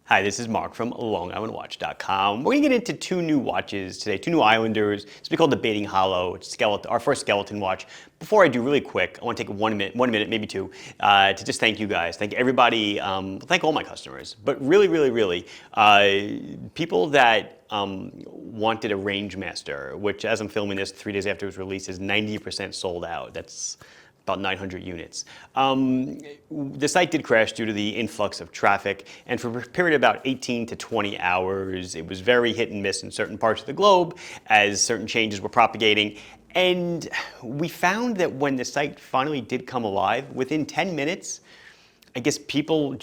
Hi, this is Mark from LongIslandWatch.com. We're going to get into two new watches today, two new Islanders. It's called the Baiting Hollow. It's our first skeleton watch. Before I do, really quick, I want to take one minute, maybe two, to just thank you guys. Thank everybody, thank all my customers. But really, people that wanted a Rangemaster, which as I'm filming this 3 days after it was released is 90% sold out. That's about 900 units. The site did crash due to the influx of traffic, and for a period of about 18 to 20 hours, it was very hit and miss in certain parts of the globe as certain changes were propagating. And we found that when the site finally did come alive, within 10 minutes, I guess people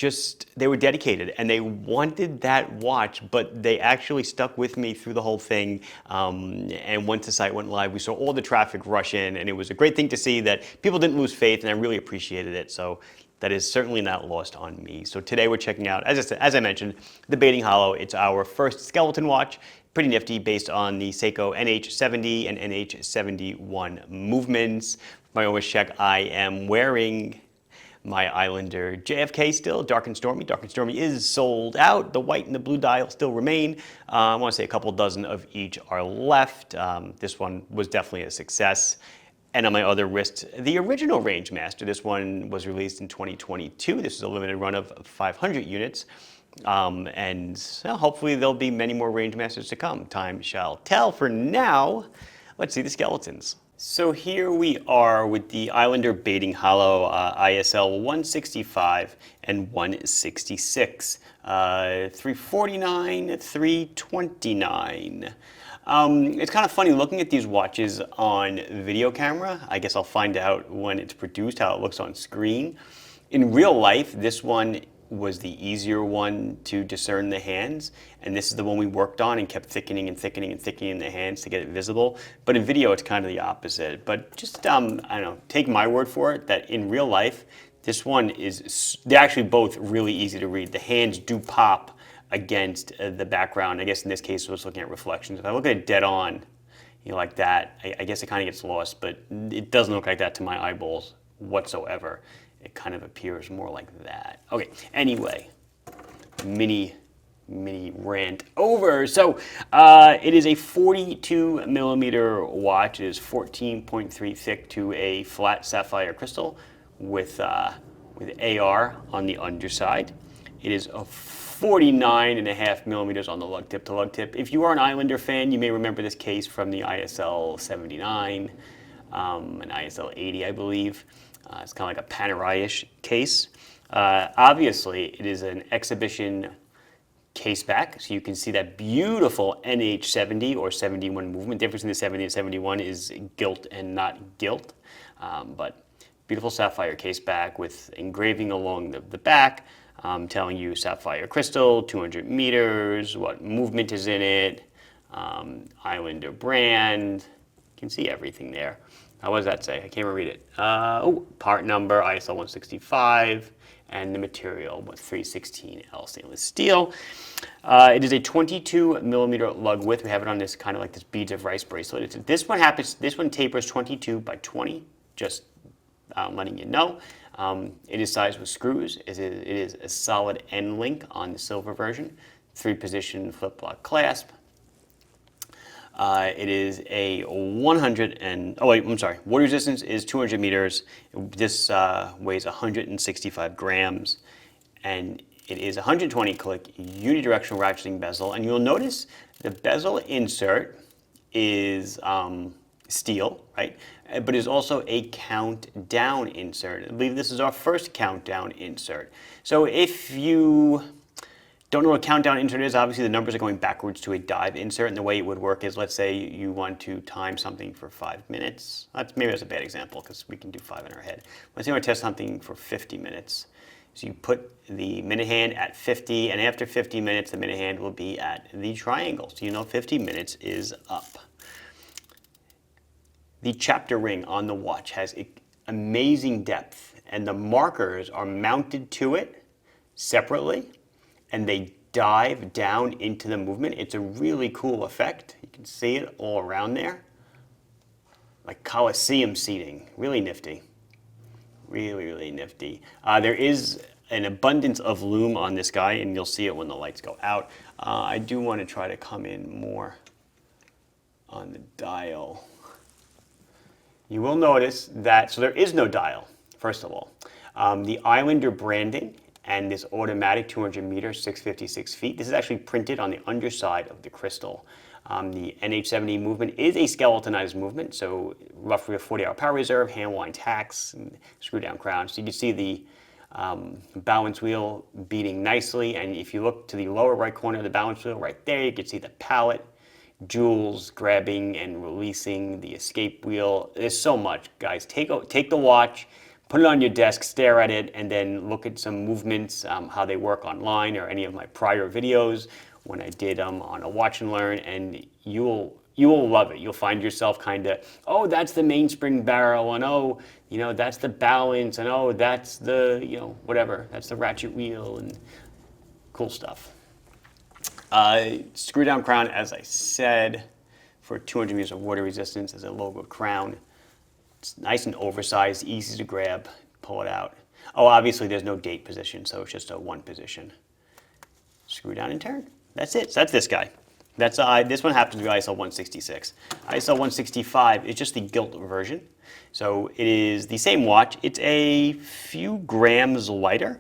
they were dedicated and they wanted that watch, but they actually stuck with me through the whole thing. And once the site went live, we saw all the traffic rush in, and it was a great thing to see that people didn't lose faith, and I really appreciated it. So that is certainly not lost on me. So today we're checking out, as I mentioned, the Baiting Hollow. It's our first skeleton watch. Pretty nifty, based on the Seiko NH70 and NH71 movements. My always check, I am wearing my Islander JFK still, Dark and Stormy. Dark and Stormy is sold out. The white and the blue dial still remain. I want to say a couple dozen of each are left. This one was definitely a success. And on my other wrist, the original Rangemaster. This one was released in 2022. This is a limited run of 500 units. And well, hopefully there'll be many more Rangemasters to come. Time shall tell. For now, let's see the skeletons. So here we are with the Islander Baiting Hollow ISL 165 and 166, 349, 329. It's kind of funny looking at these watches on video camera. I guess I'll find out when it's produced how it looks on screen. In real life, this one was the easier one to discern the hands, and this is the one we worked on and kept thickening and thickening and thickening the hands to get it visible. But in video, it's kind of the opposite. But just, I don't know, take my word for it that in real life, this one they're actually both really easy to read. The hands do pop against the background. I guess in this case, I was looking at reflections. If I look at it dead on, like that, I guess it kind of gets lost, but it doesn't look like that to my eyeballs whatsoever. It kind of appears more like that. Okay, anyway, mini rant over. So it is a 42 millimeter watch. It is 14.3 thick to a flat sapphire crystal with AR on the underside. It is a 49.5 millimeters on the lug tip to lug tip. If you are an Islander fan, you may remember this case from the ISL 79 and ISL 80, I believe. It's kind of like a Panerai-ish case. Obviously, it is an exhibition case back, so you can see that beautiful NH70 or 71 movement. The difference in the 70 and 71 is gilt and not gilt. But beautiful sapphire case back with engraving along the back, telling you sapphire crystal, 200 meters, what movement is in it, Islander brand. You can see everything there. How does that say? I can't even read it. Part number, ISL 165, and the material was 316L stainless steel. It is a 22 millimeter lug width. We have it on this kind of like this beads of rice bracelet. This one tapers 22 by 20, just letting you know. It is sized with screws. It is a solid end link on the silver version, 3-position flip-lock clasp. It is a water resistance is 200 meters. This weighs 165 grams, and it is 120 click unidirectional ratcheting bezel. And you'll notice the bezel insert is steel, right? But is also a countdown insert. I believe this is our first countdown insert. So if you don't know what a countdown insert is, obviously the numbers are going backwards to a dive insert, and the way it would work is, let's say you want to time something for 5 minutes. Maybe that's a bad example because we can do 5 in our head. Let's say you want to test something for 50 minutes. So you put the minute hand at 50, and after 50 minutes, the minute hand will be at the triangle. So you know 50 minutes is up. The chapter ring on the watch has amazing depth, and the markers are mounted to it separately, and they dive down into the movement. It's a really cool effect. You can see it all around there. Like Coliseum seating. Really nifty. Really nifty. There is an abundance of lume on this guy, and you'll see it when the lights go out. I do want to try to come in more on the dial. You will notice that, so there is no dial, first of all. The Islander branding and this automatic 200 meters, 656 feet, this is actually printed on the underside of the crystal. The NH70 movement is a skeletonized movement, so roughly a 40-hour power reserve, hand wind tacks, and screw down crown. So you can see the balance wheel beating nicely, and if you look to the lower right corner of the balance wheel, right there, you can see the pallet, jewels grabbing and releasing the escape wheel. There's so much, guys. Take the watch, put it on your desk, stare at it, and then look at some movements, how they work online, or any of my prior videos when I did on a watch and learn, and you will love it. You'll find yourself kind of, oh, that's the mainspring barrel, and oh, you know, that's the balance, and oh, that's the, you know, whatever, that's the ratchet wheel, and cool stuff. Screw down crown, as I said, for 200 meters of water resistance as a logo crown. It's nice and oversized, easy to grab, pull it out. Oh, obviously there's no date position, so it's just a one position. Screw down and turn. That's it. So that's this guy. That's this one happens to be ISO 166. ISO 165 is just the gilt version. So it is the same watch. It's a few grams lighter,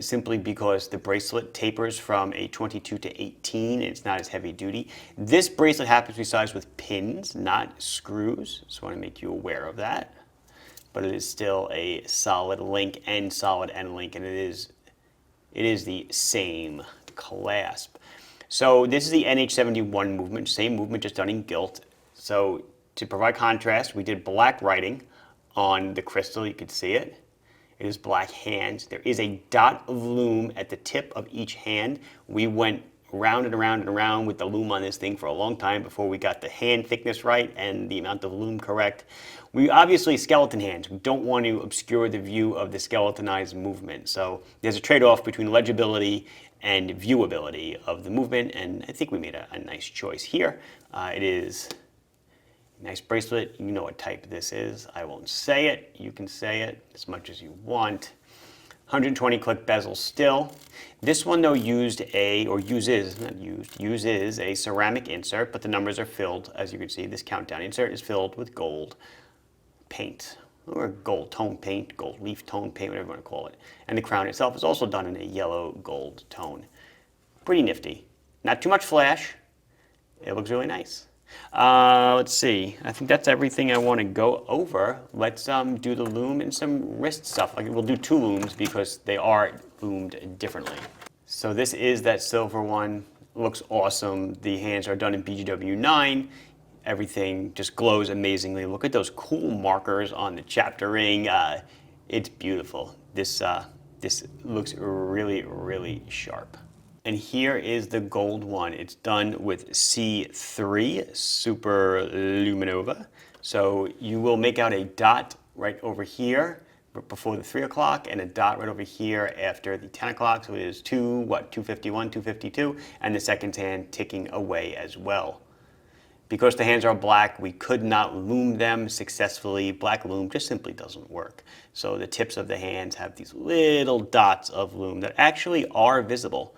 simply because the bracelet tapers from a 22 to 18. It's not as heavy duty. This bracelet happens to be sized with pins, not screws. Just want to make you aware of that. But it is still a solid link and solid end link, and it is the same clasp. So this is the NH71 movement, same movement, just done in gilt. So to provide contrast, we did black writing on the crystal. You could see it. It is black hands. There is a dot of lume at the tip of each hand. We went round and around and around with the lume on this thing for a long time before we got the hand thickness right and the amount of lume correct. We obviously skeleton hands. We don't want to obscure the view of the skeletonized movement. So there's a trade-off between legibility and viewability of the movement, and I think we made a nice choice here. It is a nice bracelet. You know what type this is. I won't say it. You can say it as much as you want. 120 click bezel still. This one though uses a ceramic insert, but the numbers are filled. As you can see, this countdown insert is filled with gold paint, or gold tone paint, gold leaf tone paint, whatever you want to call it. And the crown itself is also done in a yellow gold tone. Pretty nifty. Not too much flash. It looks really nice. Let's see. I think that's everything I want to go over. Let's do the lume and some wrist stuff. We'll do two lumes because they are loomed differently. So this is that silver one. Looks awesome. The hands are done in BGW 9. Everything just glows amazingly. Look at those cool markers on the chapter ring. It's beautiful. This looks really, really sharp. And here is the gold one. It's done with C3 Super Luminova. So you will make out a dot right over here before the 3 o'clock and a dot right over here after the 10 o'clock. So it is 251, 252, and the second hand ticking away as well. Because the hands are black, we could not lume them successfully. Black lume just simply doesn't work. So the tips of the hands have these little dots of lume that actually are visible.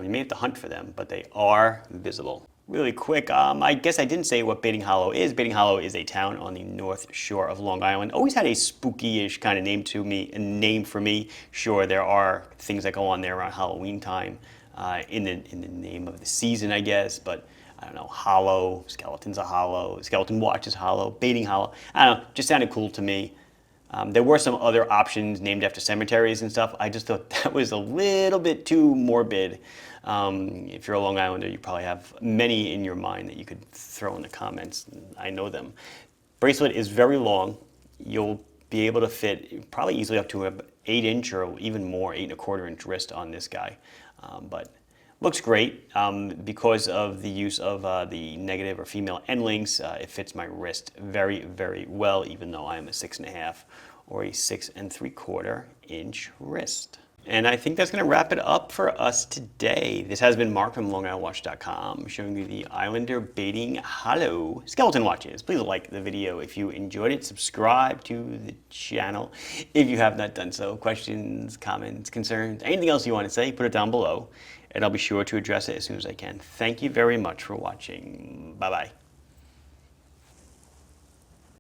You may have to hunt for them, but they are visible. Really quick, I guess I didn't say what Baiting Hollow is. Baiting Hollow is a town on the north shore of Long Island. Always had a spooky-ish kind of name for me. Sure, there are things that go on there around Halloween time in the name of the season, I guess, but I don't know, Hollow, Skeleton's a Hollow, Skeleton Watch is Hollow, Baiting Hollow. I don't know, just sounded cool to me. There were some other options named after cemeteries and stuff. I just thought that was a little bit too morbid. If you're a Long Islander, you probably have many in your mind that you could throw in the comments. I know them. Bracelet is very long. You'll be able to fit probably easily up to an 8-inch or even more, 8¼ inch wrist on this guy. But looks great because of the use of the negative or female end links. It fits my wrist very, very well, even though I am a 6.5 or a 6¾ inch wrist. And I think that's going to wrap it up for us today. This has been Mark from LongIslandWatch.com showing you the Islander baiting hollow skeleton watches. Please like the video if you enjoyed it. Subscribe to the channel if you have not done so. Questions, comments, concerns, anything else you want to say, put it down below, and I'll be sure to address it as soon as I can. Thank you very much for watching. Bye-bye.